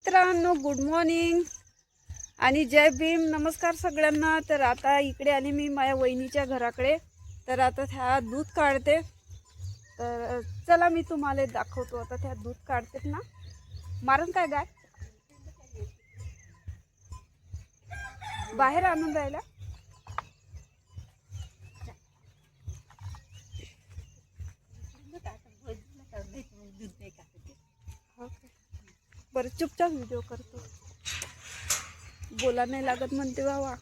मित्रांनो good morning आणि जय भीम. नमस्कार सगळ्यांना. तर आता इकडे आली मी माझ्या वहिनीच्या घराकडे. तर आता त्या दूध काढते. तर चला मी तुम्हाला दाखवतो. आता त्या दूध काढते ना. मारून काय गाय बाहेर आणून राहिला. बरं चुपचाप व्हिडिओ करतो. बोला नाही लागत म्हणते बाबा.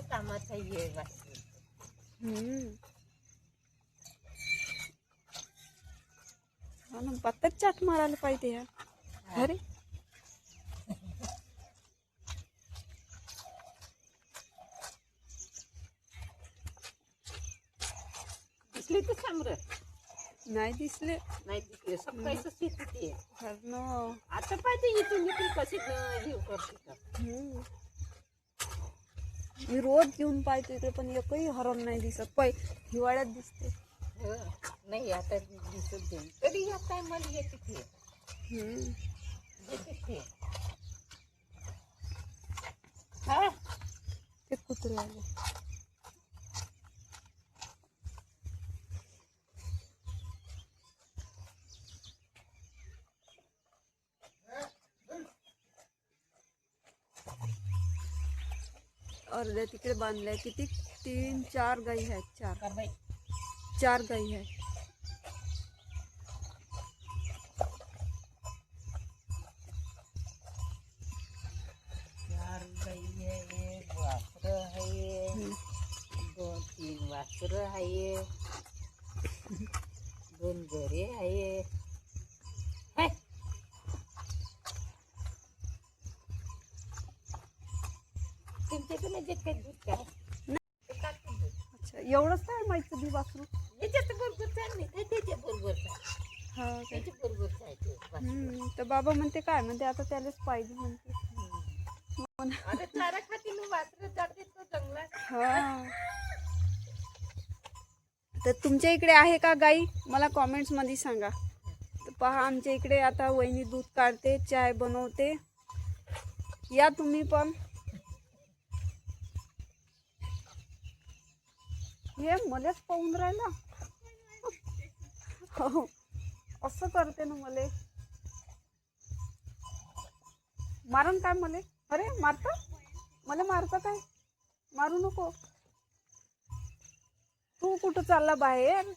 कामाचा ये पत्ताच चाट मारायला पाहिजे ह्या. अरे दिसले तर सांबर नाही दिसले. नाही दिसले सकाळीच शेती आता पाहिजे इथून इकडे कशी हे करते का. मी रोज घेऊन पाहतो इकडे पण एकही हरण नाही दिसत. हिवाळ्यात दिसते. नाही आता दिसत जाईल तरी या टायमाला येते ते. ते कुत्रे आले. अर्ध्या तिकडे बांधल्या. किती 3-4 गाई आहेत. 4 गाई आहेत. वासर आहे 2-3 वासर आहे 2 घरे आहे. तुमच्याकडे जे काही दूध काय अच्छा एवढंच काय माहिती दी वासरू. याच्यात बरोबर नाही त्याच्या बरोबर हा त्याच्या बरोबर आहे. तर बाबा म्हणते काय म्हणते आता त्यालाच पाहिजे म्हणते. आता चारा खातील वासर जाते तो जंगलात. हा तर तुमच्या इकडे आहे का गाई मला कॉमेंट्स मध्ये सांगा. तर पहा आमच्या इकडे आता वहिनी दूध काढते, चाय बनवते. या तुम्ही पण. हे मलाच पाहून राहिला. हो असं करते ना मले. मारण काय मले. अरे मारता मला मारता काय. मारू नको. तू कुठं चालला बाहेर.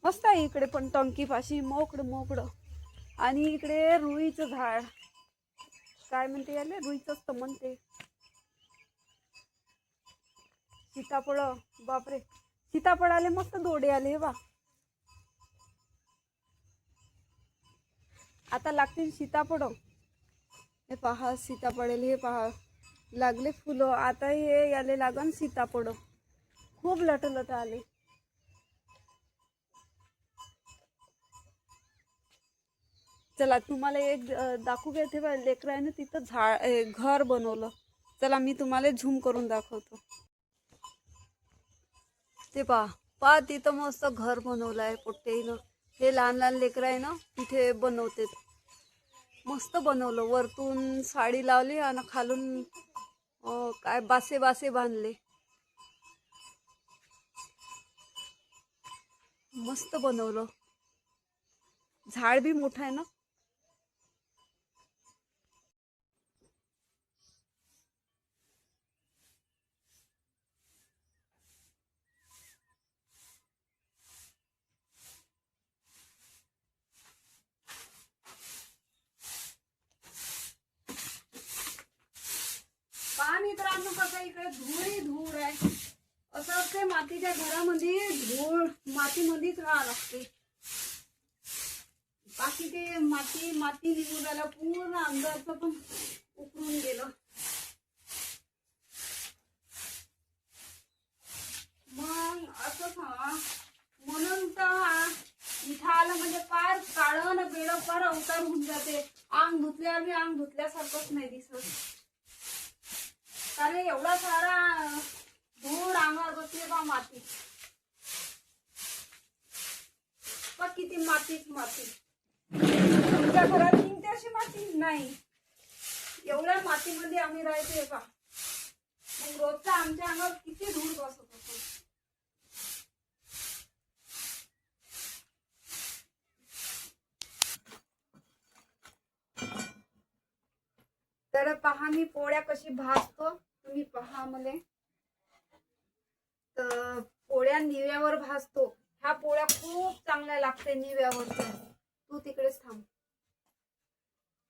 मस्त आहे इकडे पण टंकी पाशी मोकळं. आणि इकडे रुईचं झाड. काय म्हणते याले रुईच असतं म्हणते. सीताफळ बापरे. सीताफळ आले मस्त दोडे आले. हे बा आता लागतील सीताफळ. हे पहा सीताफळ. हे पहा लागले फुलं. आता हे याले लागन सीताफळ. खूप लट आले. चला तुम्हाला एक दाखवू घ्या. ते लेकराने तिथं घर बनवलं. चला मी तुम्हाला झूम करून दाखवतो. ते पहा तिथं मस्त घर बनवलं आहे पोट्टेनं. हे लहान लेकरं आहे ना तिथे बनवते. मस्त बनवलं. वरतून साडी लावली आणि खालून काय बासे बांधले. मस्त बनवलं. झाड बी मोठं आहे ना. मित्रांनो कसं इकडे धूळ आहे. असं असते मातीच्या घरामध्ये धूळ मातीमध्येच राहावं लागते. बाकी ते माती निघून राहिला पूर्ण अंगाचं पण उकळून गेलं. मग पारा उतार होऊन जाते. अंग धुतल्यावर बी अंग धुतल्यासारखंच नाही दिसत. कारण एवढा सारा धूळ अंगावर बसले बा माती. बघ किती मातीच माती. तुमच्या घरात निघते अशी माती नाही. एवढ्या मातीमध्ये आम्ही राहते का. मग रोजचा आमच्या अंगावर किती धूळ बसत होतो. तर पहा मी पोळ्या कशी भाजतो तुम्ही पहा. मले तर पोळ्या निव्यावर भाजतो. ह्या पोळ्या खूप चांगल्या लागते निव्यावरच्या. तू तिकडेच थांब.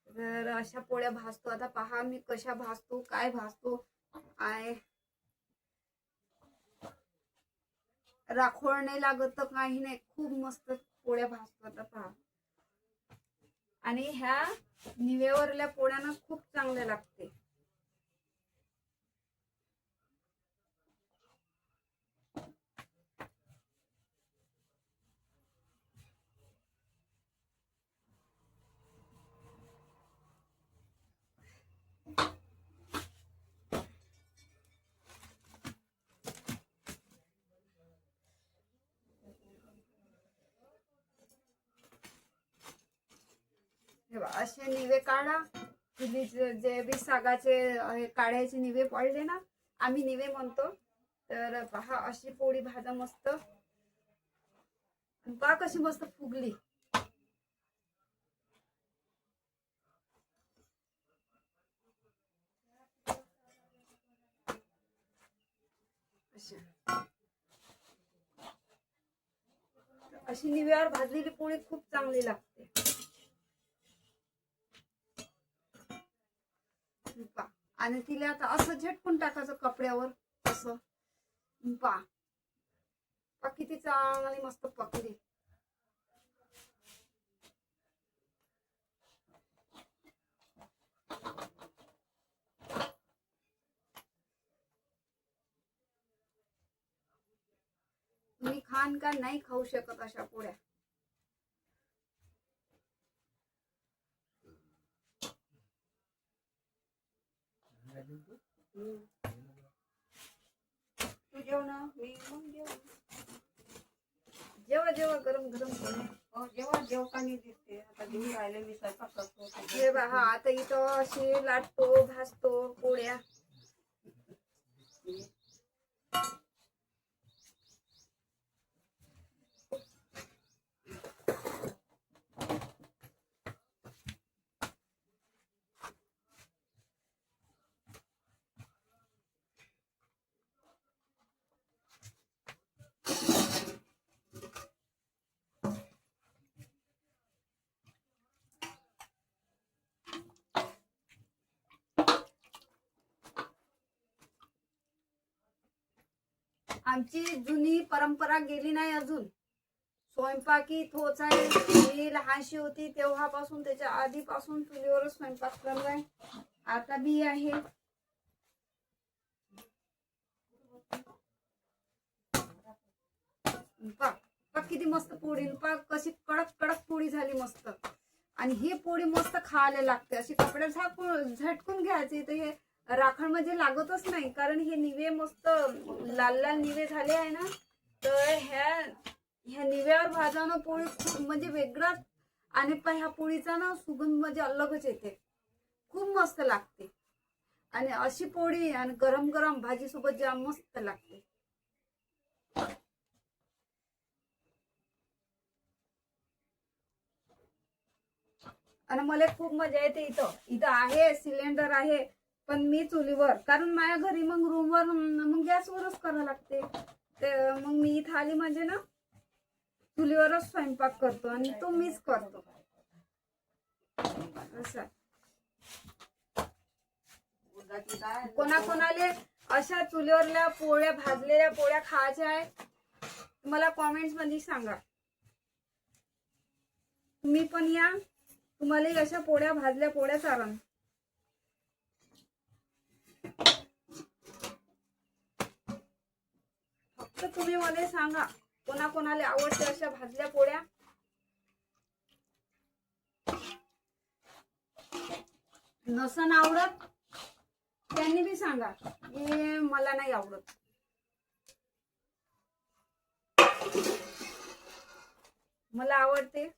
तर अशा पोळ्या भाजतो. आता पहा मी कशा भाजतो काय भाजतो. राखोळ नाही लागत तर काही नाही. खूप मस्त पोळ्या भाजतो आता पहा. आणि ह्या निव्यावरल्या पोळ्याना खूप चांगल्या लागते. असे निवे काढा. तुम्ही जे बी सागाचे काढायचे निवे पडले ना आम्ही निवे म्हणतो. तर पहा अशी पोळी भाजा मस्त. पहा कशी मस्त फुगली. अशी निव्यावर भाजलेली पोळी खूप चांगली लागते. आणि तिला आता असं झटकून टाकायचं कपड्यावर असं. पा किती चांगली मस्त पकली. तुम्ही खान का नाही खाऊ शकत अशा पोळ्या. तू जेवण मी मग जेव्हा जेव्हा गरम गरम जेव्हा जेवताना दिसते. आता जेवून राहिले मी स्वयंपाक करतो. हे हा आता इथं अशी लाटतो भाजतो पोळ्या. आमची जुनी परंपरा गेली नाही अजून. स्वयंपाकी तोच आहे. मी लहानशी होती तेव्हापासून त्याच्या आधीपासून चुलीवरच स्वयंपाक करलाय. आता बी आहे. पा किती मस्त पोळी. पा कशी कडक कडक पोळी झाली मस्त. आणि ही पोळी मस्त खायला लागते. अशी कपड्यात झटकून घ्यायची. तर हे राखण म्हणजे लागतच नाही. कारण हे निवे मस्त लाल लाल निवे झाले आहे ना. तर ह्या निव्यावर भाजानं पोळी म्हणजे वेगळाच. आणि पण ह्या पोळीचा ना सुगंध म्हणजे अलगच येते. खूप मस्त लागते. आणि अशी पोळी आणि गरम गरम भाजी सोबत जाम मस्त लागते. आणि मला खूप मजा येते. इथं आहे सिलेंडर आहे. पण मी चुलीवर. कारण माझ्या घरी मग रूमवर मग गॅसवरच करावं लागते. ते मग मी इथं आली म्हणजे ना चुलीवरच स्वयंपाक करतो. आणि तो मीच करतो असं. कोणाकोणाले अशा चुलीवरल्या पोळ्या भाजलेल्या पोळ्या खायच्या आहे मला कॉमेंट्स मध्ये सांगा. तुम्ही पण या. तुम्हाला अशा पोळ्या भाजल्या पोळ्या चारण. फक्त तुम्ही मला सांगा कोणाकोणाला आवडते अशा भाजल्या पोळ्या. नसन आवडत त्यांनी बी सांगा की मला नाही आवडत. मला आवडते.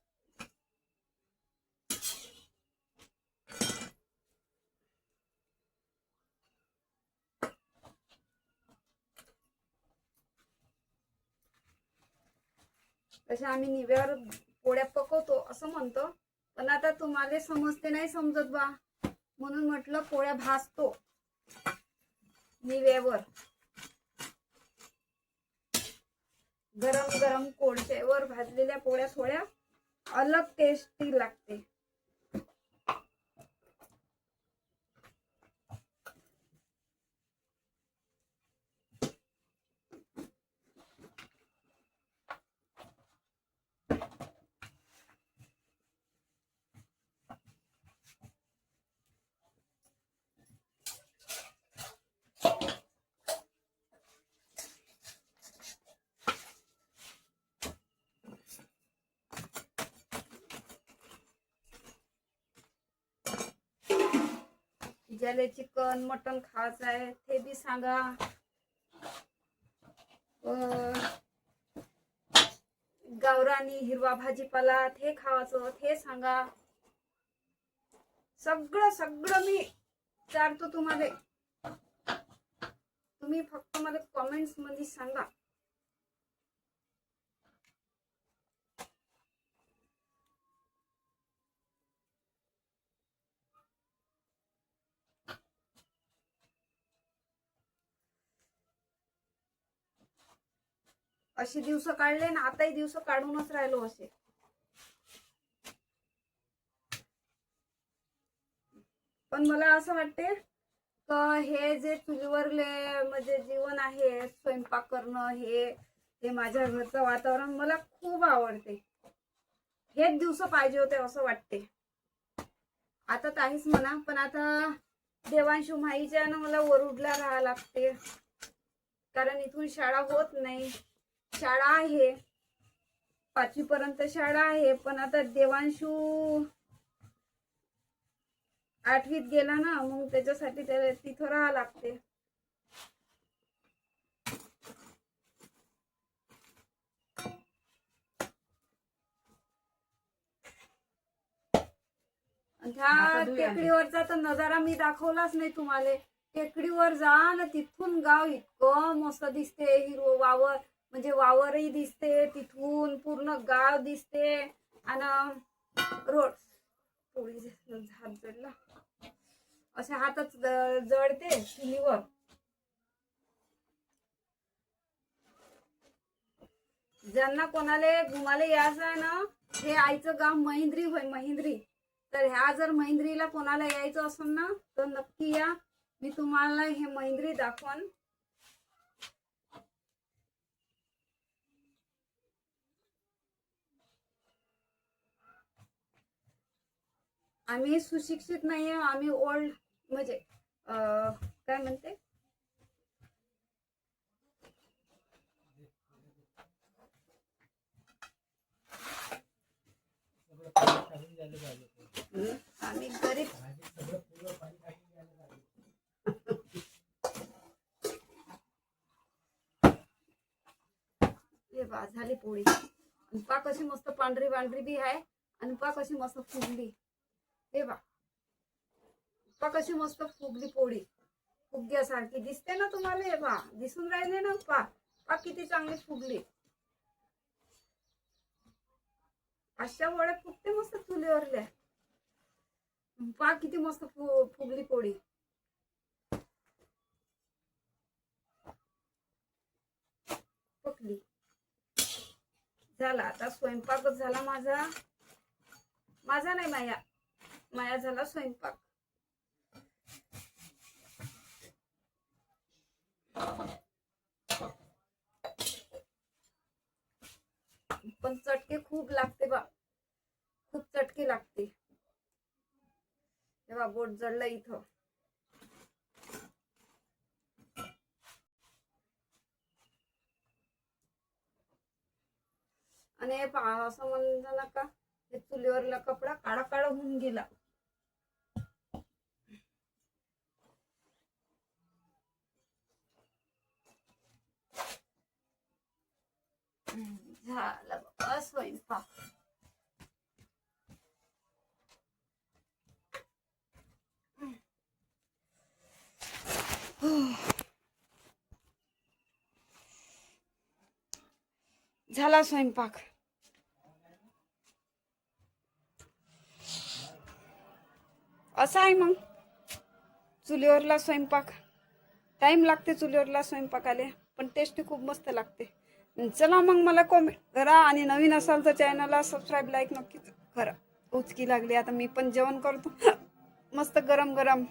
तसे आम्ही निव्यावर पोळ्या पकवतो असं म्हणतो, पण आता तुम्हाला समजते नाही समजत बा, म्हणून म्हटलं पोळ्या भाजतो निव्यावर. गरम गरम कोळश्यावर भाजलेल्या पोळ्या थोड्या अलग टेस्टी लागते. ज्याला चिकन मटन खायचं आहे ते बी सांगा. गावरानी हिरवा भाजीपाला ते खावायचं ते सांगा. सगळं सगळं मी चारतो तुम्हाला. तुम्ही फक्त मला कमेंट्स मध्ये सांगा. असे दिवस काढले ना, आताही दिवस काढूनच राहिलो असे. पण मला असं वाटते तर हे जे चुलीवरले म्हणजे जीवन आहे, स्वयंपाक करणं, हे माझ्या घरचं वातावरण मला खूप आवडते. हेच दिवस पाहिजे होते असं वाटते. आता काहीच म्हणा, पण आता देवांशू माईच्या ना मला वरुडला राहावं लागते, कारण इथून शाळा होत नाही. शाळा आहे 5वी पर्यंत शाळा आहे, पण आता देवांशू 8वीत गेला ना, मग त्याच्यासाठी त्याला तिथं राहावं लागते. ह्या टेकडीवरचा तर नजारा मी दाखवलाच नाही तुम्हाला. टेकडीवर जा ना, तिथून गाव इतकं मस्त दिसते. हिरवं वावर म्हणजे वावरही दिसते, तिथून पूर्ण गाव दिसते. आणि रोड थोडी हात जडला, अशा हातच जळते चुलीवर. ज्यांना कोणाला घुमाले यायचं आहे ना, हे आईचं गाव महिंद्री होय, महिंद्री. तर ह्या जर महिंद्रीला कोणाला यायचं असेल ना, तर नक्की या. मी तुम्हाला हे महिंद्री दाखवन. आम्ही सुशिक्षित नाहीये, आम्ही ओल्ड म्हणजे काय म्हणते, आम्ही गरीब. हे बा झाली पोळी. पा कशी मस्त पांढरी पांढरी बी आहे, आणि पा कशी मस्त फुगली. हे बा पा कशी मस्त फुगली पोळी, फुग्यासारखी दिसते ना तुम्हाला. हे बा दिसून राहिले ना, पा पा किती चांगली फुगली. अशा वड्या फुगते मस्त चुलीवरल्या. पा किती मस्त फुगली पोळी. फुगली. झाला आता स्वयंपाकच झाला माझा. माझा नाही, माया झाला स्वयंपाक. पण चटके खूप लागते बा, खूप चटके लागते. तेव्हा बोट जळलं इथं. आणि असं म्हणलं नका, चुलीवरला कपडा काळा काळा होऊन गेला. झाला बाबा स्वयंपाक. झाला स्वयंपाक. असा आहे मग चुलीवरला स्वयंपाक. टाइम लागते चुलीवरला स्वयंपाकाले, पण टेस्टी खूप मस्त लागते. चला मग मला कॉमेंट करा आणि नवीन असाल तर चॅनलला सबस्क्राईब लाईक नक्कीच करा. उचकी लागली आता मी पण जेवण करतो मस्त गरम गरम.